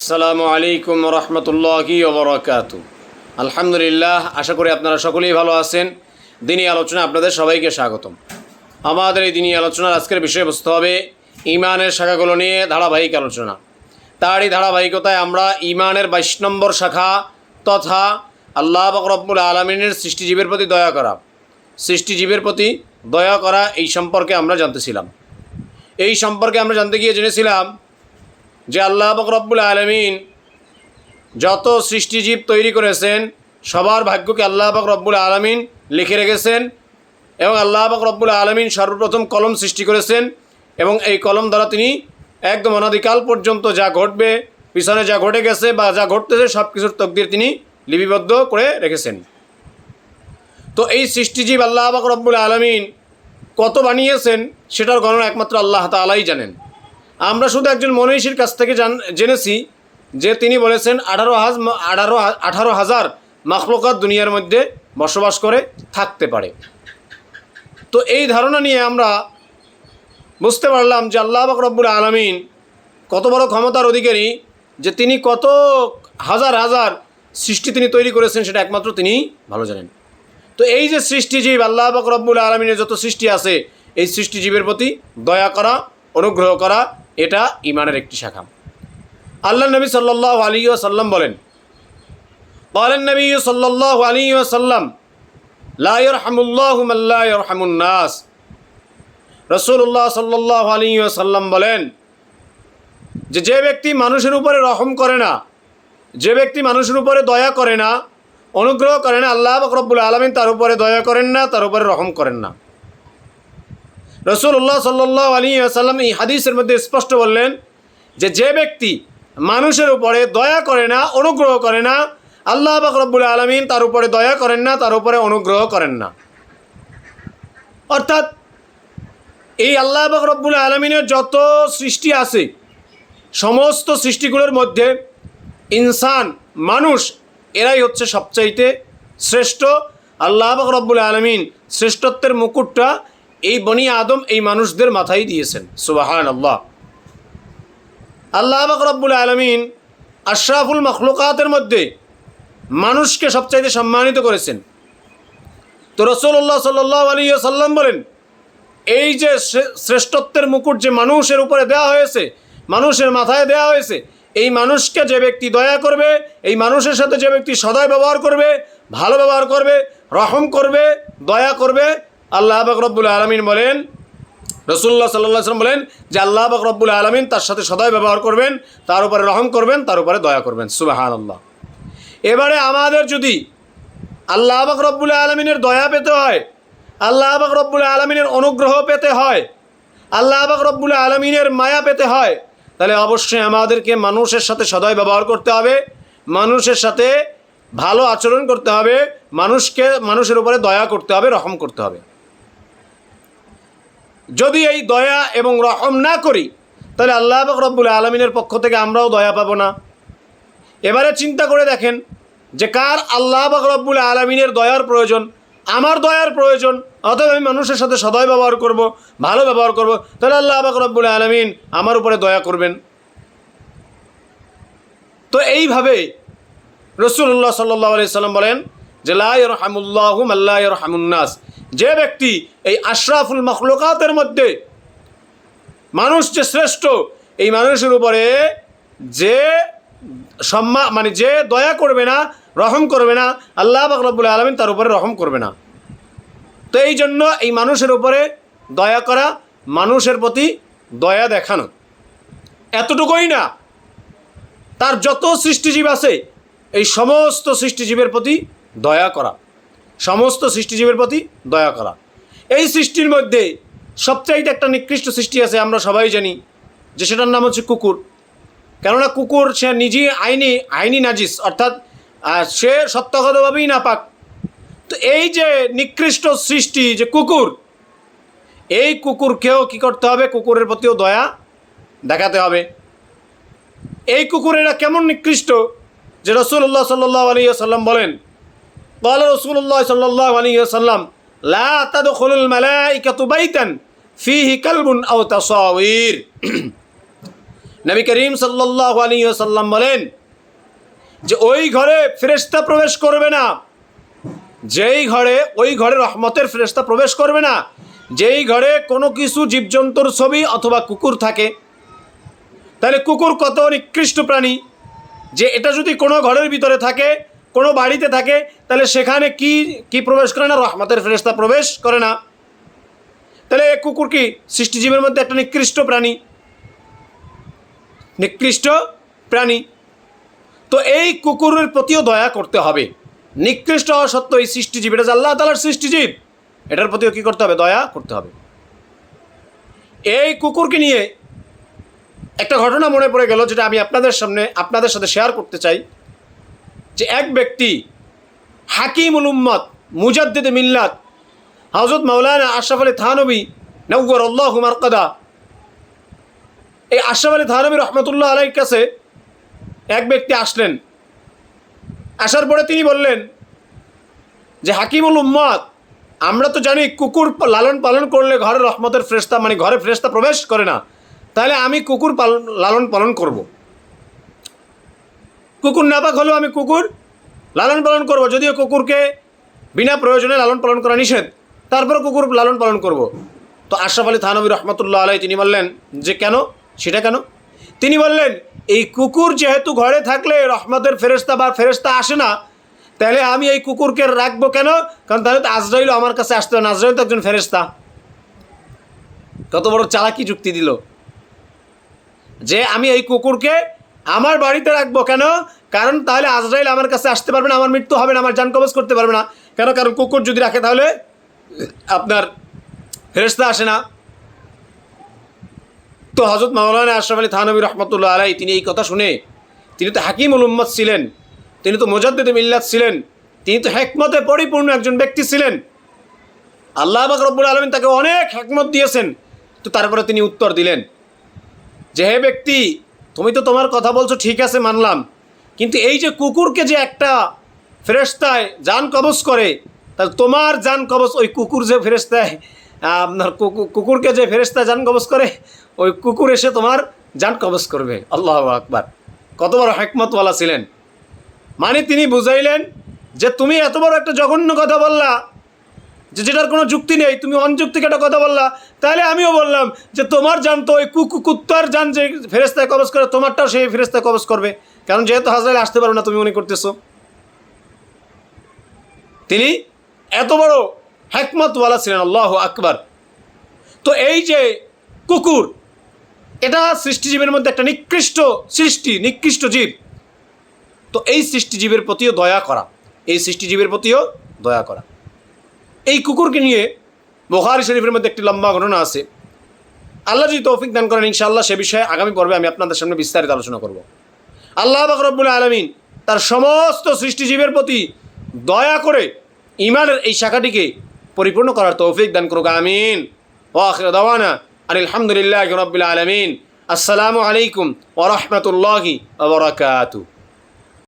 আসসালামু আলাইকুম রহমতুল্লাহি ওয়া বারাকাতুহু। আলহামদুলিল্লাহ, আশা করি আপনারা সকলেই ভালো আছেন। দিনী আলোচনা আপনাদের সবাইকে স্বাগতম। আমাদের এই দিনী আলোচনার আজকের বিষয়বস্তু হবে ঈমানের শাখাগুলো নিয়ে ধারাবাহিক আলোচনা। তারই ধারাবাহিকতায় আমরা ঈমানের 22 নম্বর শাখা তথা আল্লাহ পাক রব্বুল আলামিনের সৃষ্টিজীবের প্রতি দয়া করা এই সম্পর্কে আমরা জানতেছিলাম। এই সম্পর্কে আমরা জানতে গিয়ে জেনেছিলাম যে আল্লাহ পাক রব্বুল আলামিন যত সৃষ্টিজীব তৈরি করেছেন সবার ভাগ্যকে আল্লাহ পাক রব্বুল আলামিন লিখে রেখেছেন এবং আল্লাহ পাক রব্বুল আলামিন সর্বপ্রথম কলম সৃষ্টি করেছেন এবং এই কলম দ্বারা তিনি একদম অনাদিকাল পর্যন্ত যা ঘটবে, পিছনে যা ঘটে গেছে বা যা ঘটতেছে সব কিছুর তকদির তিনি লিপিবদ্ধ করে রেখেছেন। তো এই সৃষ্টিজীব আল্লাহ পাক রব্বুল আলামিন কত বানিয়েছেন সেটার গণনা একমাত্র আল্লাহ তাআলাই জানেন। আমরা শুধু একজন মনীষীর কাছ থেকে জেনেছি যে তিনি বলেছেন 18,000 মাখলুকাত দুনিয়ার মধ্যে বসবাস করে থাকতে পারে। তো এই ধারণা নিয়ে আমরা বুঝতে পারলাম যে আল্লাহ পাক রব্বুল আলামিন কত বড় ক্ষমতার অধিকারী, যে তিনি কত হাজার হাজার সৃষ্টি তিনি তৈরি করেছেন সেটা একমাত্র তিনিই ভালো জানেন। তো এই যে সৃষ্টিজীব আল্লাহ পাক রব্বুল আলামিনের যত সৃষ্টি আছে এই সৃষ্টিজীবের প্রতি দয়া করা, অনুগ্রহ করা, এটা ঈমানের একটি শাখা। আল্লাহ নবী সাল্লাল্লাহু আলাইহি ওয়াসাল্লাম বলেন, বলেন নবী সাল্লাল্লাহু আলাইহি ওয়াসাল্লাম, লা ইয়ারহামুল্লাহু মান লা ইয়ারহামুন নাস। রাসূলুল্লাহ সাল্লাল্লাহু আলাইহি ওয়াসাল্লাম বলেন যে ব্যক্তি মানুষের উপরে রহম করে না, যে ব্যক্তি মানুষের উপরে দয়া করে না, অনুগ্রহ করে না, আল্লাহ পাক রব্বুল আলামিন তার উপরে দয়া করেন না, তার উপরে রহম করেন না। রাসূলুল্লাহ সাল্লাল্লাহু আলাইহি ওয়াসাল্লাম এই হাদিসের মধ্যে স্পষ্ট বললেন যে ব্যক্তি মানুষের উপরে দয়া করে না, অনুগ্রহ করে না, আল্লাহ পাক রব্বুল আলামিন তার উপরে দয়া করেন না, তার উপরে অনুগ্রহ করেন না। অর্থাৎ এই আল্লাহ পাক রব্বুল আলামিনের যত সৃষ্টি আছে সমস্ত সৃষ্টিগুলোর মধ্যে ইনসান, মানুষ, এরাই হচ্ছে সবচাইতে শ্রেষ্ঠ। আল্লাহ পাক রব্বুল আলামিন শ্রেষ্ঠত্বের মুকুটটা এই বনি আদম, এই মানুষদের মাথায় দিয়েছেন। সুবহানাল্লাহ। আল্লাহ পাক রব্বুল আলামিন আশরাফুল মাখলুকাতের মধ্যে মানুষকে সবচাইতে সম্মানিত করেছেন। তো রাসূলুল্লাহ সাল্লাল্লাহু আলাইহি ওয়াসাল্লাম বলেন, এই যে শ্রেষ্ঠত্বের মুকুট যে মানুষের উপরে দেওয়া হয়েছে, মানুষের মাথায় দেওয়া হয়েছে, এই মানুষকে যে ব্যক্তি দয়া করবে, এই মানুষের সাথে যে ব্যক্তি সদয় ব্যবহার করবে, ভালো ব্যবহার করবে, রহম করবে, দয়া করবে, আল্লাহ পাক রব্বুল আলামিন বলেন, রাসূলুল্লাহ সাল্লাল্লাহু আলাইহি ওয়াসাল্লাম বলেন যে আল্লাহ পাক রব্বুল আলামিন তার সাথে সদয় ব্যবহার করবেন, তার উপরে রহম করবেন, তার উপরে দয়া করবেন। সুবহানাল্লাহ। এবারে আমাদের যদি আল্লাহ পাক রব্বুল আলামিনের দয়া পেতে হয়, আল্লাহ পাক রব্বুল আলামিনের অনুগ্রহ পেতে হয়, আল্লাহ পাক রব্বুল আলামিনের মায়া পেতে হয়, তাহলে অবশ্যই আমাদেরকে মানুষের সাথে সদয় ব্যবহার করতে হবে, মানুষের সাথে ভালো আচরণ করতে হবে, মানুষের উপরে দয়া করতে হবে, রহম করতে হবে। যদি এই দয়া এবং রহম না করি তাহলে আল্লাহ পাক রব্বুল আলামিনের পক্ষ থেকে আমরাও দয়া পাবো না। এবারে চিন্তা করে দেখেন যে কার আল্লাহ পাক রব্বুল আলামিনের দয়ার প্রয়োজন? আমার দয়ার প্রয়োজন। অতএব আমি মানুষের সাথে সদয় ব্যবহার করব, ভালো ব্যবহার করব, তাহলে আল্লাহ পাক রব্বুল আলামিন আমার উপরে দয়া করবেন। তো এইভাবে রাসূলুল্লাহ সাল্লাল্লাহু আলাইহি সাল্লাম বলেন যে লা ইয়ারহামুল্লাহু মান লা ইয়ারহামুন নাস। যে ব্যক্তি এই আশরাফুল মাখলুকাতের মধ্যে মানুষ যে শ্রেষ্ঠ, এই মানুষের উপরে যে যে দয়া করবে না, রহম করবে না, আল্লাহ পাক রব্বুল আলামিন তার উপরে রহম করবে না। তো এই জন্য এই মানুষের উপরে দয়া করা, মানুষের প্রতি দয়া দেখানো, এতটুকুই না, তার যত সৃষ্টিজীব আছে এই সমস্ত সৃষ্টিজীবের প্রতি দয়া করা, সমস্ত সৃষ্টিজীবের প্রতি দয়া করা। এই সৃষ্টির মধ্যে সবচাইতে একটা নিকৃষ্ট সৃষ্টি আছে, আমরা সবাই জানি, যে সেটার নাম হচ্ছে কুকুর। কেননা কুকুর সে নিজেই আইনি নাজিস, অর্থাৎ সে সত্যগতভাবেই নাপাক। তো এই যে নিকৃষ্ট সৃষ্টি যে কুকুর, এই কুকুরকেও কী করতে হবে? কুকুরের প্রতিও দয়া দেখাতে হবে। এই কুকুরেরা কেমন নিকৃষ্ট যে রাসূলুল্লাহ সাল্লাল্লাহু আলাইহি ওয়াসাল্লাম বলেন, قال رسول الله صلى الله عليه وسلم لا تدخل الملائكة بيتا فيه كلب أو تصاوير। নবী করিম সাল্লাল্লাহু আলাইহি ওয়াসাল্লাম বলেন যে ওই ঘরে ফেরেশতা প্রবেশ করবে না, যেই ঘরে, ওই ঘরে রহমতের ফেরেশতা প্রবেশ করবে না যেই ঘরে কোনো কিছু জীবজন্তুর ছবি অথবা কুকুর থাকে। তাহলে কুকুর কত নিকৃষ্ট প্রাণী, যে এটা যদি কোনো ঘরের ভিতরে থাকে, কোনো বাড়িতে থাকে, তাহলে সেখানে কি কি প্রবেশ করে না? রহমতের ফেরেশতা প্রবেশ করে না। তাহলে কুকুর কি সৃষ্টিজীবের মধ্যে একটা নিকৃষ্ট প্রাণী, নিকৃষ্ট প্রাণী। তো এই কুকুরের প্রতিও দয়া করতে হবে। নিকৃষ্ট হওয়া সত্ত্বেও এই সৃষ্টিজীব, এটা যে আল্লাহ তাআলার সৃষ্টিজীব, এটার প্রতিও কী করতে হবে? দয়া করতে হবে। এই কুকুরকে নিয়ে একটা ঘটনা মনে পড়ে গেল, যেটা আমি আপনাদের সাথে শেয়ার করতে চাই। যে এক ব্যক্তি হাকিমুল উম্মত, মুজাদ্দিদে মিল্লাত, হযরত মাওলানা আশরাফ আলী থানভী নওয়ারাল্লাহু মারকাদা, এই আশরাফ আলী থানভী রহমতুল্লাহ আলাইহির কাছে এক ব্যক্তি আসলেন। আসার পরে তিনি বললেন যে হাকিমুল উম্মত, আমরা তো জানি কুকুর লালন পালন করলে ঘরে রহমতের ফেরেশতা, মানে ঘরে ফেরেশতা প্রবেশ করে না, তাহলে আমি কুকুর লালন পালন করব। কুকুর নাপাক হলেও আমি কুকুর লালন পালন করব, যদিও কুকুরকে বিনা প্রয়োজনে লালন পালন করা নিষেধ, তারপরে কুকুর লালন পালন করব। তো আশরাফ আলী থানভী রহমতুল্লাহ আলাইহি তিনি বললেন যে কেন, সেটা কেন? তিনি বললেন এই কুকুর যেহেতু ঘরে থাকলে রহমতের ফেরেশতা বা ফেরেশতা আসে না, তাহলে আমি এই কুকুরকে রাখবো কেন? কারণ তাহলে তো আজরাইল আমার কাছে আসতে হবে না, আজরাইল তো একজন ফেরেশতা। কত বড় চালাকি যুক্তি দিল যে আমি এই কুকুরকে আমার বাড়িতে রাখবো কেন? কারণ তাহলে আজরাইল আমার কাছে আসতে পারবে না, আমার মৃত্যু হবে না, আমার জান কবজ করতে পারবে না। কেন? কারণ কুকুর যদি রাখে তাহলে আপনার ফেরেশতা আসে না। তো হযরত মাওলানা আশরাফ আলী থানভী রহমতুল্লাহ আলাইহি তিনি এই কথা শুনে, তিনি তো হাকিমুল উম্মত ছিলেন, তিনি তো মুজাদ্দিদে মিল্লাত ছিলেন, তিনি তো হিকমতে পরিপূর্ণ একজন ব্যক্তি ছিলেন, আল্লাহ পাক রব্বুল আলামিন তাকে অনেক হিকমত দিয়েছেন। তো তারপরে তিনি উত্তর দিলেন যে হে ব্যক্তি, তুমি তো তোমার কথা বলছো ঠিক আছে, মানলাম, কিন্তু এই যে কুকুরকে যে একটা ফেরেশতায় জান কবজ করে, তাহলে তোমার জান কবজ ওই কুকুর যে ফেরেশতায়, আপনার কুকুরকে যে ফেরেশতায় জান কবজ করে, ওই কুকুর এসে তোমার জান কবজ করবে। আল্লাহু আকবার! কত বড় হিকমতওয়ালা ছিলেন। মানে তিনি বুঝাইলেন যে তুমি এত বড় একটা জঘন্য কথা বললা, যে যেটার কোনো যুক্তি নেই, তুমি অনযুক্তিক একটা কথা বললা, তাহলে আমিও বললাম যে তোমার জান তো ওই কুত্তার জান যে ফেরেশতায় কবজ করে, তোমারটাও সেই ফেরেশতায় কবজ করবে, কারণ যেহেতু আজরাইল আসতে পারবে না তুমি মনে করতেছো। তিনি এত বড় হিকমতওয়ালা ছিলেন। আল্লাহু আকবার! তো এই যে কুকুর, এটা সৃষ্টিজীবের মধ্যে একটা নিকৃষ্ট সৃষ্টি, নিকৃষ্ট জীব। তো এই সৃষ্টিজীবের প্রতিও দয়া করা, এই সৃষ্টিজীবের প্রতিও দয়া করা। এই কুকুরকে নিয়ে বুখারী শরীফের মধ্যে একটি লম্বা ঘটনা আছে। আল্লাহ যদি তৌফিক দান করেন, ইনশাআল্লাহ সে বিষয়ে আগামী পর্বে আমি আপনাদের সামনে বিস্তারিত আলোচনা করব। আল্লাহ পাক রব্বুল আলামিন তার সমস্ত সৃষ্টিজীবের প্রতি দয়া করে ঈমানের এই শাখাটিকে পরিপূর্ণ করার তৌফিক দান করুক, আমিন। ওয়া আখিরু দাওয়ানা আনিল হামদুলিল্লাহি রাব্বিল আলামিন। আসসালামু আলাইকুম ওয়া রাহমাতুল্লাহি ওয়া বারাকাতুহু।